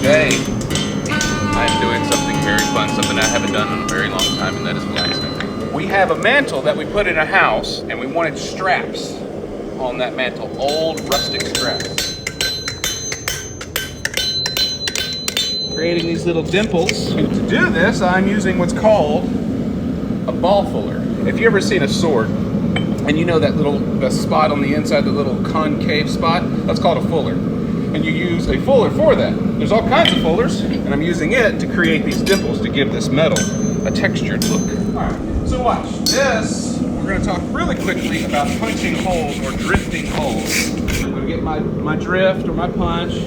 Today, I'm doing something very fun, something I haven't done in a very long time, and that is blacksmithing. We have a mantle that we put in a house, and we wanted straps on that mantle, old rustic straps. Creating these little dimples. To do this, I'm using what's called a ball fuller. If you ever seen a sword, and you know that the spot on the inside, the little concave spot, that's called a fuller. And you use a fuller for that. There's all kinds of fullers, and I'm using it to create these dimples to give this metal a textured look. All right, so watch this. We're gonna talk really quickly about punching holes or drifting holes. I'm gonna get my drift or my punch,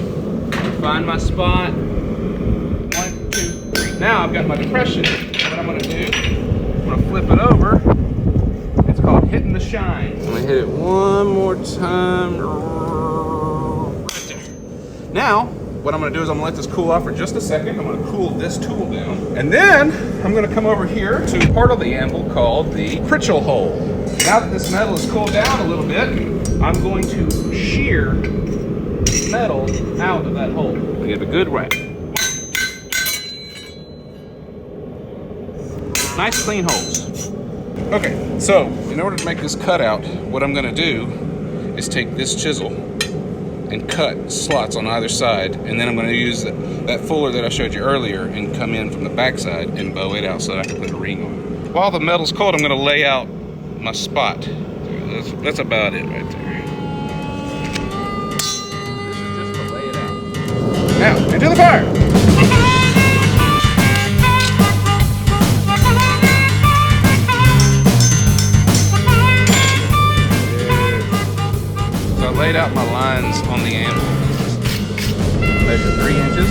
find my spot. 1, 2, 3. Now I've got my depression. What I'm gonna do, I'm gonna flip it over. It's called hitting the shine. I'm gonna hit it one more time. Now, what I'm gonna do is I'm gonna let this cool off for just a second. I'm gonna cool this tool down. And then, I'm gonna come over here to part of the anvil called the Pritchel hole. Now that this metal is cooled down a little bit, I'm going to shear metal out of that hole. I give it a good whack. Nice clean holes. Okay, so in order to make this cutout, what I'm gonna do is take this chisel and cut slots on either side, and then I'm going to use that fuller that I showed you earlier and come in from the back side and bow it out so that I can put a ring on. While the metal's cold, I'm going to lay out my spot. That's about it right there. This is just to lay it out. Now, into the fire! Laid out my lines on the anvil. Measure 3 inches.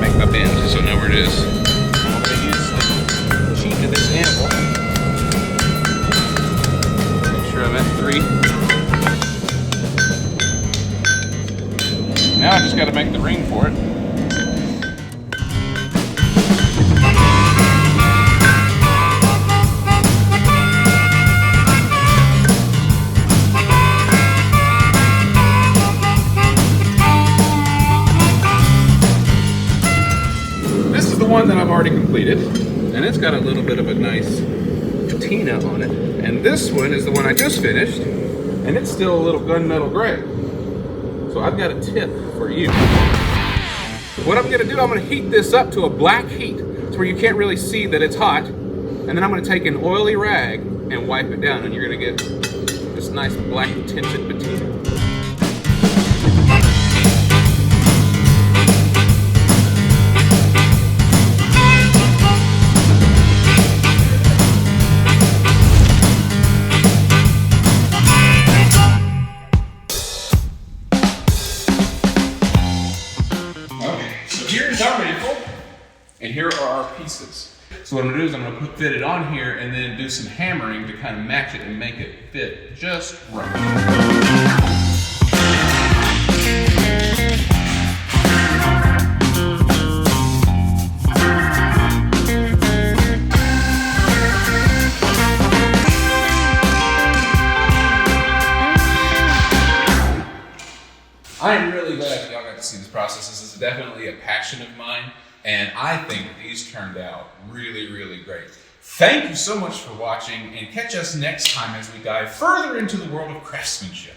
Make my bend so I know where it is. I'm going to use the sheet of this anvil. Make sure I'm at 3. Now I just got to make the ring for it. One that I've already completed, and it's got a little bit of a nice patina on it. And this one is the one I just finished, and it's still a little gunmetal gray. So I've got a tip for you. What I'm gonna do, I'm gonna heat this up to a black heat, to where you can't really see that it's hot. And then I'm gonna take an oily rag and wipe it down, and you're gonna get this nice black tinted patina. Here's our mantle, and here are our pieces. So what I'm gonna do is I'm gonna fit it on here and then do some hammering to kind of match it and make it fit just right. I'm really glad y'all got to see this process. This is definitely a passion of mine, and I think these turned out really, really great. Thank you so much for watching, and catch us next time as we dive further into the world of craftsmanship.